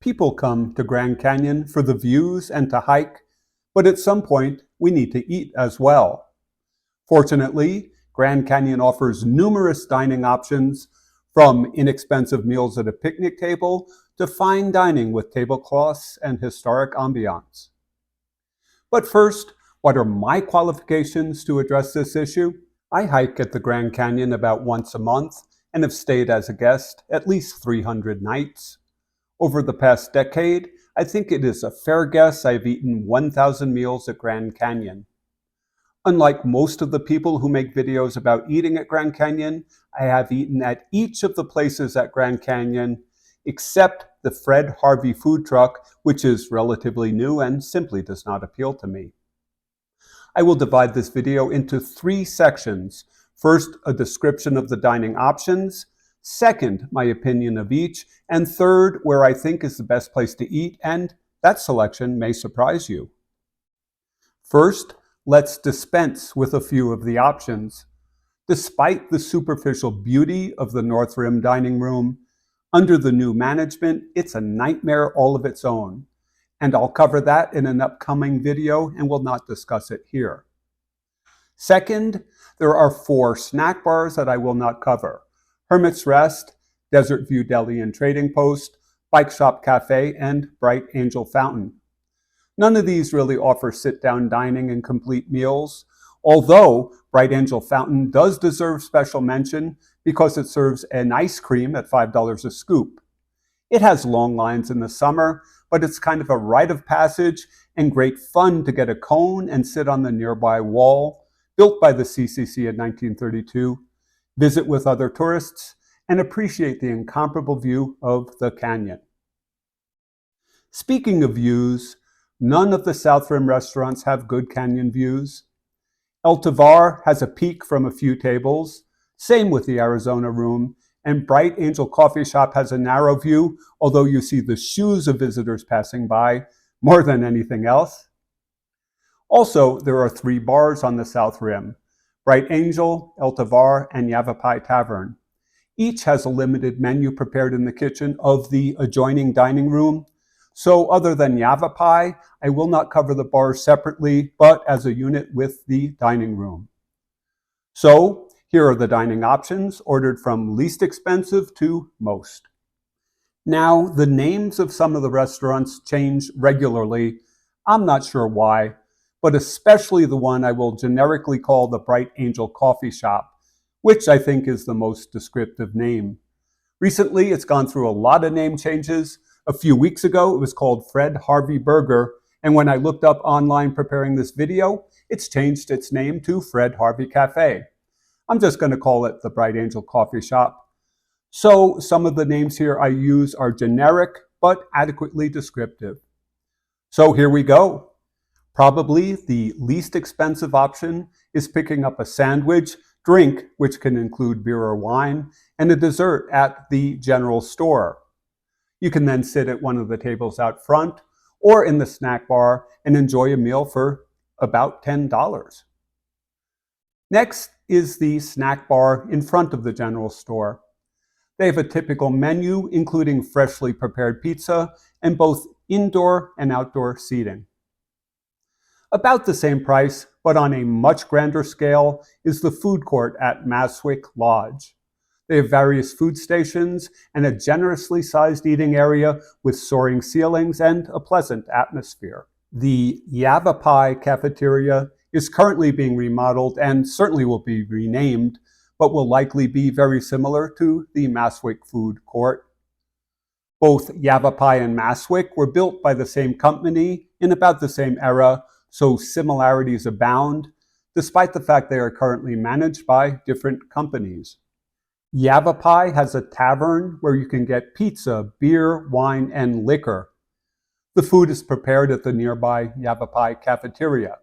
People come to Grand Canyon for the views and to hike, but at some point we need to eat as well. Fortunately, Grand Canyon offers numerous dining options, from inexpensive meals at a picnic table to fine dining with tablecloths and historic ambiance. But first, what are my qualifications to address this issue? I hike at the Grand Canyon about once a month and have stayed as a guest at least 300 nights. Over the past decade, I think it is a fair guess I've eaten 1,000 meals at Grand Canyon. Unlike most of the people who make videos about eating at Grand Canyon, I have eaten at each of the places at Grand Canyon except the Fred Harvey food truck, which is relatively new and simply does not appeal to me. I will divide this video into 3 sections. First, a description of the dining options. Second, my opinion of each. And third, where I think is the best place to eat, and that selection may surprise you. First, let's dispense with a few of the options. Despite the superficial beauty of the North Rim dining room, under the new management, it's a nightmare all of its own. And I'll cover that in an upcoming video and will not discuss it here. Second, there are 4 snack bars that I will not cover: Hermit's Rest, Desert View Deli and Trading Post, Bike Shop Cafe, and Bright Angel Fountain. None of these really offer sit-down dining and complete meals, although Bright Angel Fountain does deserve special mention because it serves an ice cream at $5 a scoop. It has long lines in the summer, but it's kind of a rite of passage and great fun to get a cone and sit on the nearby wall, built by the CCC in 1932, visit with other tourists, and appreciate the incomparable view of the canyon. Speaking of views, none of the South Rim restaurants have good canyon views. El Tovar has a peak from a few tables, same with the Arizona Room, and Bright Angel Coffee Shop has a narrow view, although you see the shoes of visitors passing by more than anything else. Also, there are 3 bars on the South Rim: Bright Angel, El Tovar, and Yavapai Tavern. Each has a limited menu prepared in the kitchen of the adjoining dining room. So other than Yavapai, I will not cover the bars separately, but as a unit with the dining room. So here are the dining options, ordered from least expensive to most. Now, the names of some of the restaurants change regularly. I'm not sure why, but especially the one I will generically call the Bright Angel Coffee Shop, which I think is the most descriptive name. Recently, it's gone through a lot of name changes. A few weeks ago, it was called Fred Harvey Burger, and when I looked up online preparing this video, it's changed its name to Fred Harvey Café. I'm just going to call it the Bright Angel Coffee Shop. So some of the names here I use are generic, but adequately descriptive. So here we go. Probably the least expensive option is picking up a sandwich, drink, which can include beer or wine, and a dessert at the general store. You can then sit at one of the tables out front or in the snack bar and enjoy a meal for about $10. Next is the snack bar in front of the general store. They have a typical menu, including freshly prepared pizza and both indoor and outdoor seating. About the same price, but on a much grander scale, is the food court at Maswik Lodge. They have various food stations and a generously sized eating area with soaring ceilings and a pleasant atmosphere. The Yavapai cafeteria is currently being remodeled and certainly will be renamed, but will likely be very similar to the Maswik Food Court. Both Yavapai and Maswik were built by the same company in about the same era, so similarities abound, despite the fact they are currently managed by different companies. Yavapai has a tavern where you can get pizza, beer, wine, and liquor. The food is prepared at the nearby Yavapai cafeteria.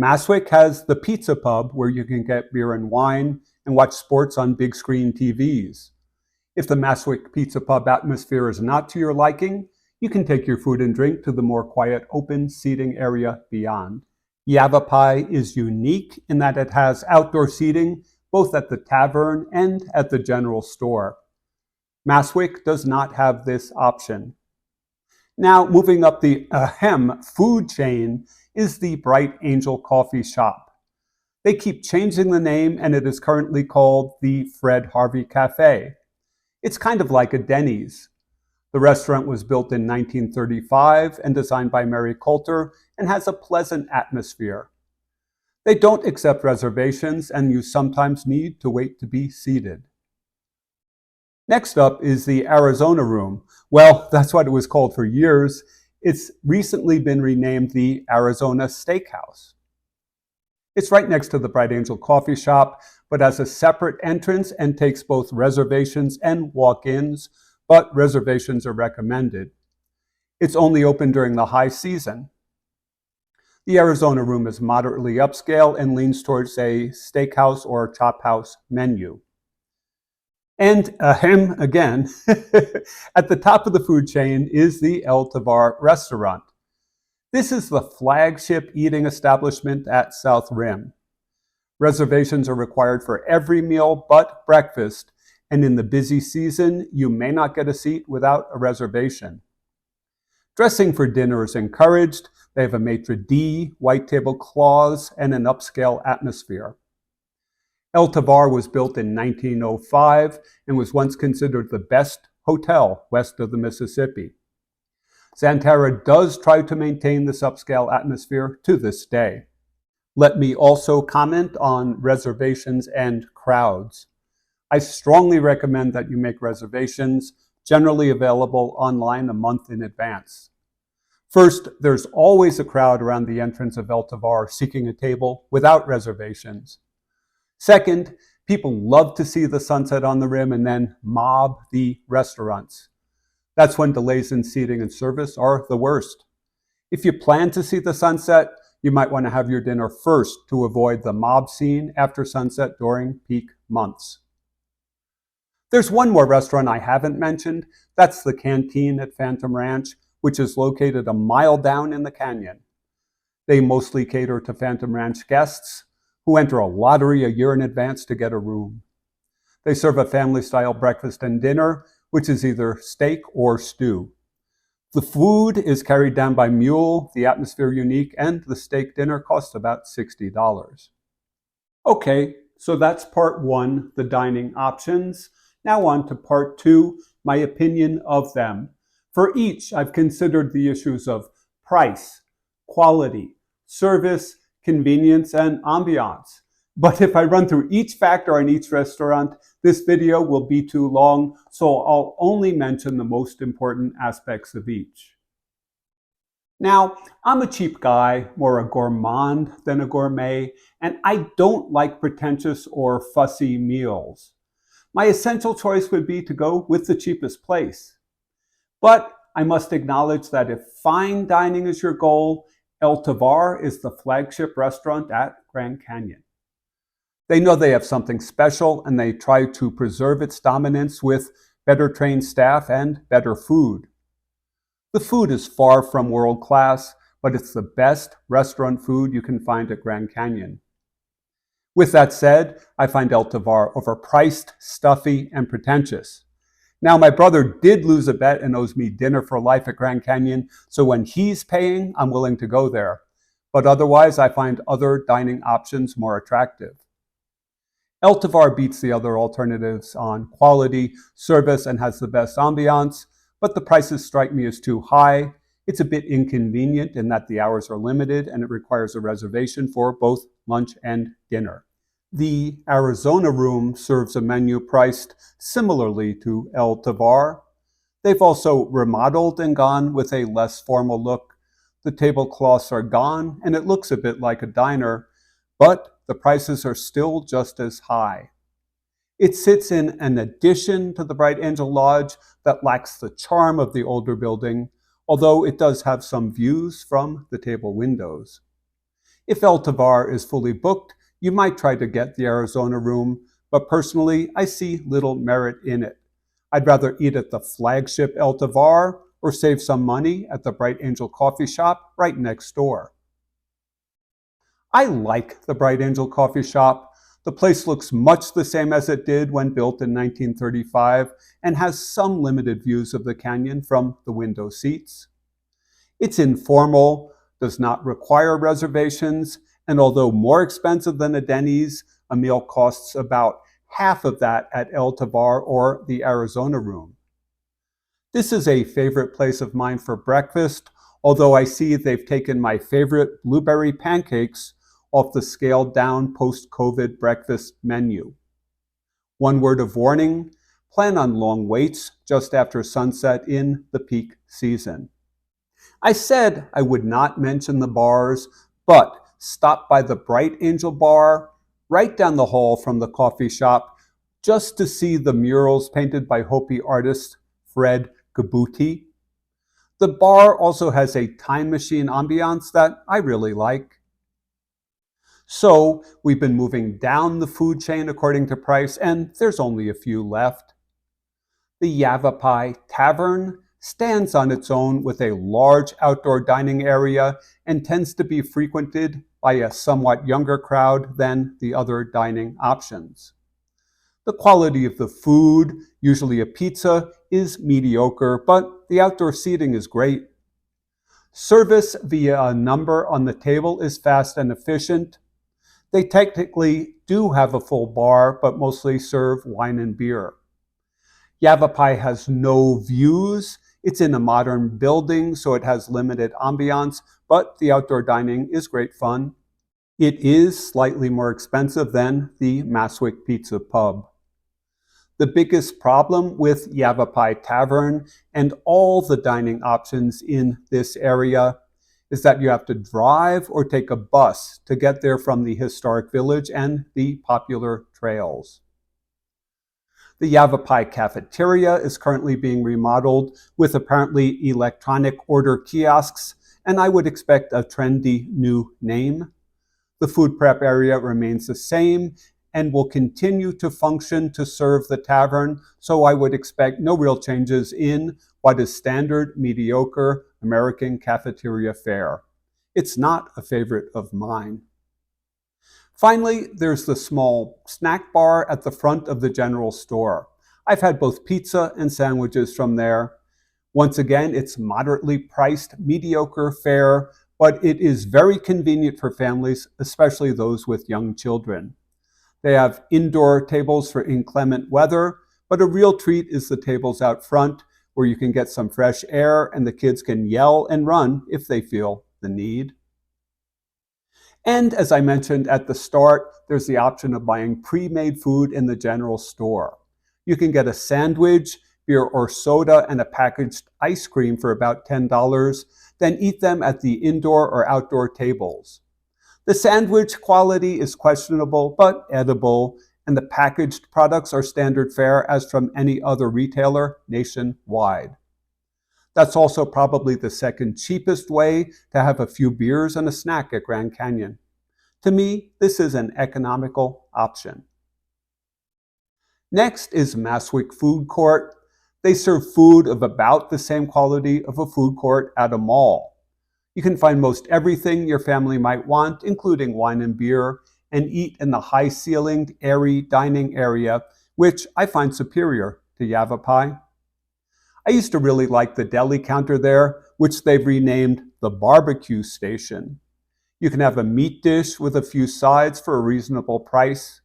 Maswik has the Pizza Pub where you can get beer and wine and watch sports on big screen TVs. If the Maswik Pizza Pub atmosphere is not to your liking, you can take your food and drink to the more quiet open seating area beyond. Yavapai is unique in that it has outdoor seating both at the tavern and at the general store. Maswik does not have this option. Now, moving up the Ahem food chain is the Bright Angel Coffee Shop. They keep changing the name, and it is currently called the Fred Harvey Café. It's kind of like a Denny's. The restaurant was built in 1935 and designed by Mary Colter and has a pleasant atmosphere. They don't accept reservations, and you sometimes need to wait to be seated. Next up is the Arizona Room. Well, that's what it was called for years. It's recently been renamed the Arizona Steakhouse. It's right next to the Bright Angel Coffee Shop, but has a separate entrance and takes both reservations and walk-ins, but reservations are recommended. It's only open during the high season. The Arizona Room is moderately upscale and leans towards a steakhouse or chop house menu. And ahem again, at the top of the food chain is the Tovar Restaurant. This is the flagship eating establishment at South Rim. Reservations are required for every meal but breakfast, and in the busy season, you may not get a seat without a reservation. Dressing for dinner is encouraged. They have a maitre d', white tablecloths, and an upscale atmosphere. El Tovar was built in 1905 and was once considered the best hotel west of the Mississippi. Xanterra does try to maintain this upscale atmosphere to this day. Let me also comment on reservations and crowds. I strongly recommend that you make reservations, generally available online a month in advance. First, there's always a crowd around the entrance of El Tovar seeking a table without reservations. Second, people love to see the sunset on the rim and then mob the restaurants. That's when delays in seating and service are the worst. If you plan to see the sunset, you might want to have your dinner first to avoid the mob scene after sunset during peak months. There's one more restaurant I haven't mentioned. That's the Canteen at Phantom Ranch, which is located a mile down in the canyon. They mostly cater to Phantom Ranch guests who enter a lottery a year in advance to get a room. They serve a family-style breakfast and dinner, which is either steak or stew. The food is carried down by mule, the atmosphere unique, and the steak dinner costs about $60. Okay, so that's part one, the dining options. Now on to part two, my opinion of them. For each, I've considered the issues of price, quality, service, convenience, and ambiance. But if I run through each factor on each restaurant, this video will be too long, so I'll only mention the most important aspects of each. Now, I'm a cheap guy, more a gourmand than a gourmet, and I don't like pretentious or fussy meals. My essential choice would be to go with the cheapest place. But I must acknowledge that if fine dining is your goal, El Tovar is the flagship restaurant at Grand Canyon. They know they have something special, and they try to preserve its dominance with better trained staff and better food. The food is far from world class, but it's the best restaurant food you can find at Grand Canyon. With that said, I find El Tovar overpriced, stuffy, and pretentious. Now, my brother did lose a bet and owes me dinner for life at Grand Canyon, so when he's paying, I'm willing to go there. But otherwise, I find other dining options more attractive. El Tovar beats the other alternatives on quality, service, and has the best ambiance, but the prices strike me as too high. It's a bit inconvenient in that the hours are limited and it requires a reservation for both lunch and dinner. The Arizona Room serves a menu priced similarly to El Tovar. They've also remodeled and gone with a less formal look. The tablecloths are gone and it looks a bit like a diner, but the prices are still just as high. It sits in an addition to the Bright Angel Lodge that lacks the charm of the older building, although it does have some views from the table windows. If El Tovar is fully booked, you might try to get the Arizona Room, but personally, I see little merit in it. I'd rather eat at the flagship El Tovar or save some money at the Bright Angel Coffee Shop right next door. I like the Bright Angel Coffee Shop. The place looks much the same as it did when built in 1935 and has some limited views of the canyon from the window seats. It's informal, does not require reservations, and although more expensive than a Denny's, a meal costs about half of that at El Tovar or the Arizona Room. This is a favorite place of mine for breakfast, although I see they've taken my favorite blueberry pancakes off the scaled down post-COVID breakfast menu. One word of warning, plan on long waits just after sunset in the peak season. I said I would not mention the bars, but stop by the Bright Angel Bar right down the hall from the coffee shop just to see the murals painted by Hopi artist Fred Gabuti. The bar also has a time machine ambiance that I really like. So we've been moving down the food chain according to price, and there's only a few left. The Yavapai Tavern stands on its own with a large outdoor dining area and tends to be frequented by a somewhat younger crowd than the other dining options. The quality of the food, usually a pizza, is mediocre, but the outdoor seating is great. Service via a number on the table is fast and efficient. They technically do have a full bar, but mostly serve wine and beer. Yavapai has no views. It's in a modern building, so it has limited ambiance, but the outdoor dining is great fun. It is slightly more expensive than the Maswik Pizza Pub. The biggest problem with Yavapai Tavern and all the dining options in this area is that you have to drive or take a bus to get there from the historic village and the popular trails. The Yavapai cafeteria is currently being remodeled with apparently electronic order kiosks, and I would expect a trendy new name. The food prep area remains the same and will continue to function to serve the tavern, so I would expect no real changes in what is standard, mediocre American cafeteria fare. It's not a favorite of mine. Finally, there's the small snack bar at the front of the general store. I've had both pizza and sandwiches from there. Once again, it's moderately priced, mediocre fare, but it is very convenient for families, especially those with young children. They have indoor tables for inclement weather, but a real treat is the tables out front where you can get some fresh air and the kids can yell and run if they feel the need. And as I mentioned at the start, there's the option of buying pre-made food in the general store. You can get a sandwich, beer or soda, and a packaged ice cream for about $10, then eat them at the indoor or outdoor tables. The sandwich quality is questionable but edible, and the packaged products are standard fare as from any other retailer nationwide. That's also probably the second cheapest way to have a few beers and a snack at Grand Canyon. To me, this is an economical option. Next is Maswik Food Court. They serve food of about the same quality of a food court at a mall. You can find most everything your family might want, including wine and beer, and eat in the high-ceilinged, airy dining area, which I find superior to Yavapai. I used to really like the deli counter there, which they've renamed the barbecue station. You can have a meat dish with a few sides for a reasonable price,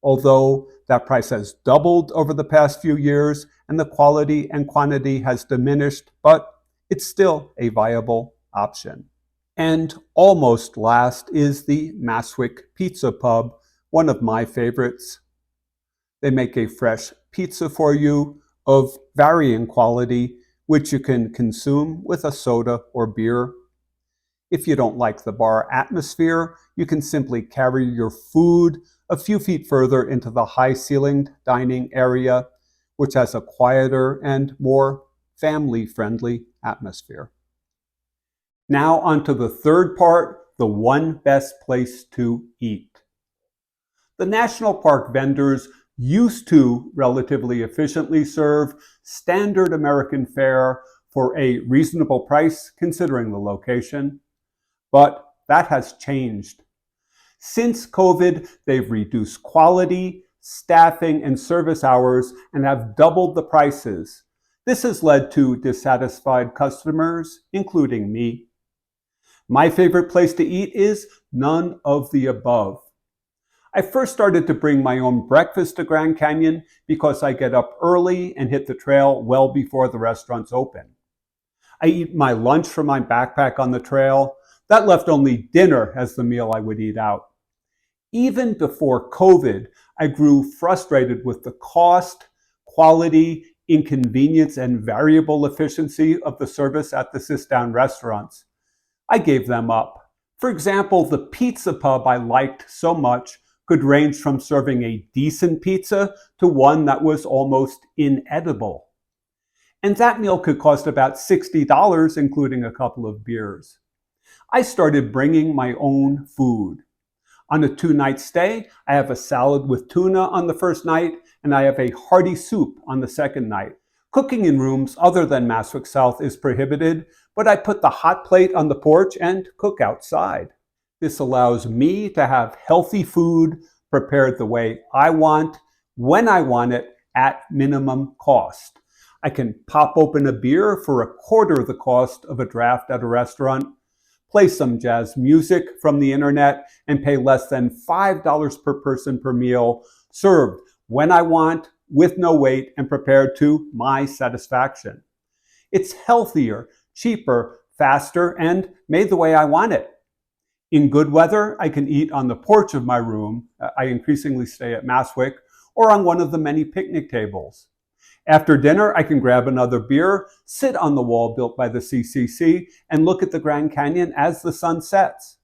although that price has doubled over the past few years and the quality and quantity has diminished, but it's still a viable option. And almost last is the Maswik Pizza Pub, one of my favorites. They make a fresh pizza for you of varying quality, which you can consume with a soda or beer. If you don't like the bar atmosphere, you can simply carry your food a few feet further into the high-ceilinged dining area, which has a quieter and more family-friendly atmosphere. Now onto the third part, the one best place to eat. The national park vendors used to relatively efficiently serve standard American fare for a reasonable price considering the location, but that has changed. Since COVID, they've reduced quality, staffing, and service hours and have doubled the prices. This has led to dissatisfied customers, including me. My favorite place to eat is none of the above. I first started to bring my own breakfast to Grand Canyon because I get up early and hit the trail well before the restaurants open. I eat my lunch from my backpack on the trail. That left only dinner as the meal I would eat out. Even before COVID, I grew frustrated with the cost, quality, inconvenience, and variable efficiency of the service at the sit-down restaurants. I gave them up. For example, the pizza pub I liked so much could range from serving a decent pizza to one that was almost inedible. And that meal could cost about $60, including a couple of beers. I started bringing my own food. On a 2-night stay, I have a salad with tuna on the first night, and I have a hearty soup on the second night. Cooking in rooms other than Maswick South is prohibited, but I put the hot plate on the porch and cook outside. This allows me to have healthy food prepared the way I want, when I want it, at minimum cost. I can pop open a beer for a quarter the cost of a draft at a restaurant, play some jazz music from the internet, and pay less than $5 per person per meal, served when I want, with no wait, and prepared to my satisfaction. It's healthier, cheaper, faster, and made the way I want it. In good weather, I can eat on the porch of my room. I increasingly stay at Maswick, or on one of the many picnic tables. After dinner, I can grab another beer, sit on the wall built by the CCC, and look at the Grand Canyon as the sun sets.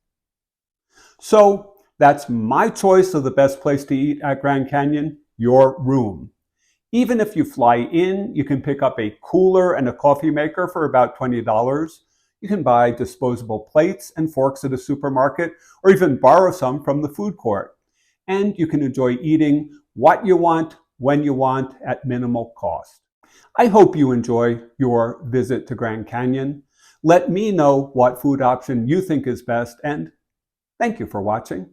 So that's my choice of the best place to eat at Grand Canyon, your room. Even if you fly in, you can pick up a cooler and a coffee maker for about $20. You can buy disposable plates and forks at a supermarket, or even borrow some from the food court. And you can enjoy eating what you want, when you want, at minimal cost. I hope you enjoy your visit to Grand Canyon. Let me know what food option you think is best, and thank you for watching.